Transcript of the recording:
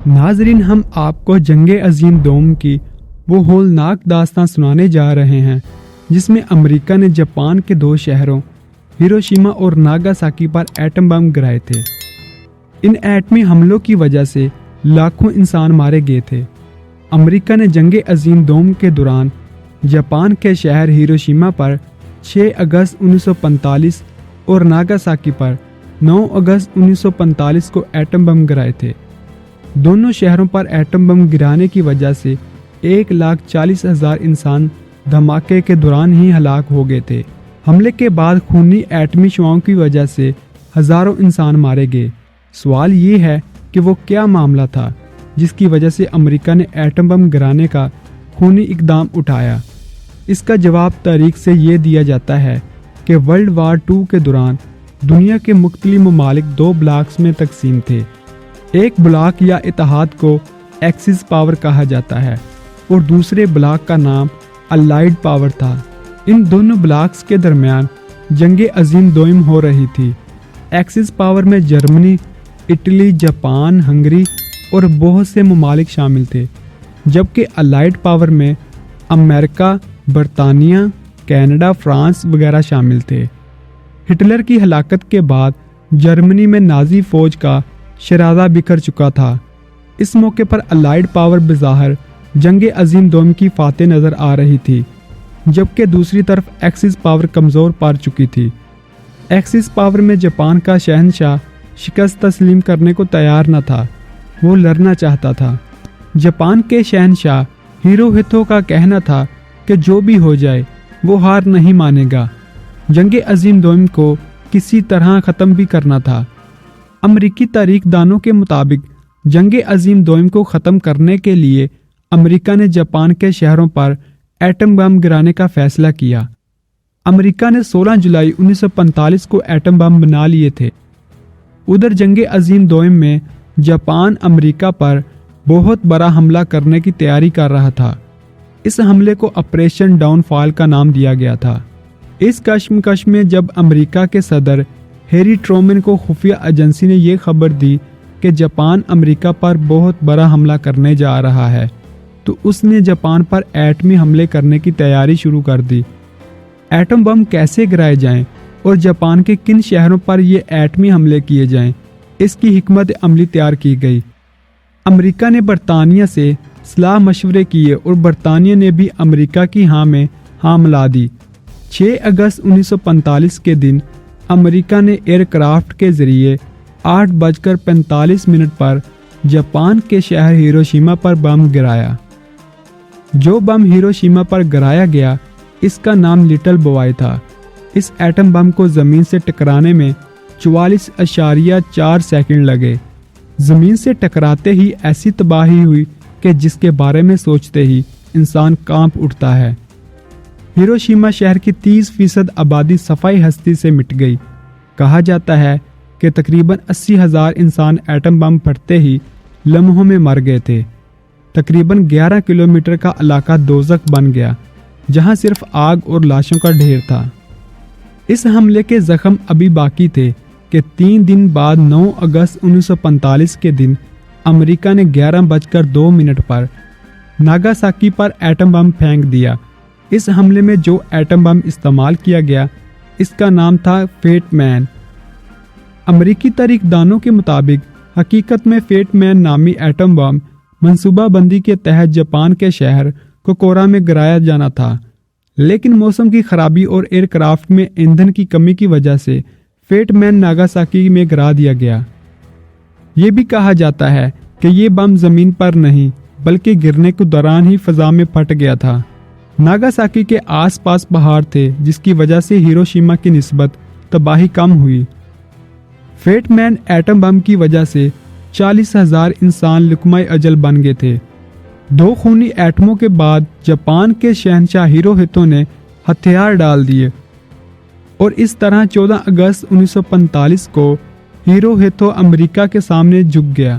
ناظرین، ہم آپ کو جنگ عظیم دوم کی وہ ہولناک داستان سنانے جا رہے ہیں جس میں امریکہ نے جاپان کے 2 شہروں ہیروشیما اور ناگاساکی پر ایٹم بم گرائے تھے۔ ان ایٹمی حملوں کی وجہ سے لاکھوں انسان مارے گئے تھے۔ امریکہ نے جنگ عظیم دوم کے دوران جاپان کے شہر ہیروشیما پر 6 اگست 1945 اور ناگاساکی پر 9 اگست 1945 کو ایٹم بم گرائے تھے۔ دونوں شہروں پر ایٹم بم گرانے کی وجہ سے 1,40,000 انسان دھماکے کے دوران ہی ہلاک ہو گئے تھے۔ حملے کے بعد خونی ایٹمی شعاعوں کی وجہ سے ہزاروں انسان مارے گئے۔ سوال یہ ہے کہ وہ کیا معاملہ تھا جس کی وجہ سے امریکہ نے ایٹم بم گرانے کا خونی اقدام اٹھایا؟ اس کا جواب تاریخ سے یہ دیا جاتا ہے کہ ورلڈ وار 2 کے دوران دنیا کے مختلف ممالک 2 بلاکس میں تقسیم تھے۔ ایک بلاک یا اتحاد کو ایکسس پاور کہا جاتا ہے اور دوسرے بلاک کا نام الائیڈ پاور تھا۔ ان دونوں بلاکس کے درمیان جنگ عظیم دوم ہو رہی تھی۔ ایکسس پاور میں جرمنی، اٹلی، جاپان، ہنگری اور بہت سے ممالک شامل تھے، جبکہ الائیڈ پاور میں امریکہ، برطانیہ، کینیڈا، فرانس وغیرہ شامل تھے۔ ہٹلر کی ہلاکت کے بعد جرمنی میں نازی فوج کا شرارہ بکھر چکا تھا۔ اس موقع پر الائیڈ پاور بظاہر جنگ عظیم دوم کی فاتح نظر آ رہی تھی، جبکہ دوسری طرف ایکسس پاور کمزور پڑ چکی تھی۔ ایکسس پاور میں جاپان کا شہنشاہ شکست تسلیم کرنے کو تیار نہ تھا، وہ لڑنا چاہتا تھا۔ جاپان کے شہنشاہ ہیروہیتو کا کہنا تھا کہ جو بھی ہو جائے وہ ہار نہیں مانے گا۔ جنگ عظیم دوم کو کسی طرح ختم بھی کرنا تھا۔ امریکی تاریخ دانوں کے مطابق جنگ عظیم دوم کو ختم کرنے کے لیے امریکہ نے جاپان کے شہروں پر ایٹم بم گرانے کا فیصلہ کیا۔ امریکہ نے 16 جولائی 1945 کو ایٹم بم بنا لیے تھے۔ ادھر جنگ عظیم دوم میں جاپان امریکہ پر بہت بڑا حملہ کرنے کی تیاری کر رہا تھا۔ اس حملے کو آپریشن ڈاؤن فال کا نام دیا گیا تھا۔ اس کشمکش میں جب امریکہ کے صدر ہیری ٹرومن کو خفیہ ایجنسی نے یہ خبر دی کہ جاپان امریکہ پر بہت بڑا حملہ کرنے جا رہا ہے، تو اس نے جاپان پر ایٹمی حملے کرنے کی تیاری شروع کر دی۔ ایٹم بم کیسے گرائے جائیں اور جاپان کے کن شہروں پر یہ ایٹمی حملے کیے جائیں، اس کی حکمت عملی تیار کی گئی۔ امریکہ نے برطانیہ سے صلاح مشورے کیے اور برطانیہ نے بھی امریکہ کی ہاں میں ہاں ملا دی۔ 6 اگست 1945 کے دن امریکہ نے ایئر کرافٹ کے ذریعے 8:45 پر جاپان کے شہر ہیروشیما پر بم گرایا۔ جو بم ہیروشیما پر گرایا گیا اس کا نام لٹل بوائے تھا۔ اس ایٹم بم کو زمین سے ٹکرانے میں 44.4 سیکنڈ لگے۔ زمین سے ٹکراتے ہی ایسی تباہی ہوئی کہ جس کے بارے میں سوچتے ہی انسان کانپ اٹھتا ہے۔ ہیروشیما شہر کی 30% آبادی صفائی ہستی سے مٹ گئی۔ کہا جاتا ہے کہ تقریباً 80,000 انسان ایٹم بم پھٹتے ہی لمحوں میں مر گئے تھے۔ تقریباً 11 کلومیٹر کا علاقہ دوزخ بن گیا، جہاں صرف آگ اور لاشوں کا ڈھیر تھا۔ اس حملے کے زخم ابھی باقی تھے کہ 3 دن بعد 9 اگست 1945 کے دن امریکہ نے 11:02 پر ناگاساکی پر ایٹم بم پھینک دیا۔ اس حملے میں جو ایٹم بم استعمال کیا گیا اس کا نام تھا فیٹ مین۔ امریکی تاریخ دانوں کے مطابق حقیقت میں فیٹ مین نامی ایٹم بم منصوبہ بندی کے تحت جاپان کے شہر کوکورا میں گرایا جانا تھا، لیکن موسم کی خرابی اور ایئر کرافٹ میں ایندھن کی کمی کی وجہ سے فیٹ مین ناگاساکی میں گرا دیا گیا۔ یہ بھی کہا جاتا ہے کہ یہ بم زمین پر نہیں بلکہ گرنے کے دوران ہی فضا میں پھٹ گیا تھا۔ ناگاساکی کے آس پاس پہاڑ تھے جس کی وجہ سے ہیروشیما کی نسبت تباہی کم ہوئی۔ فیٹ مین ایٹم بم کی وجہ سے 40,000 انسان لقمہ اجل بن گئے تھے۔ 2 خونی ایٹموں کے بعد جاپان کے شہنشاہ ہیروہیتو نے ہتھیار ڈال دیے اور اس طرح 14 اگست 1945 کو ہیروہیتو امریکہ کے سامنے جھک گیا۔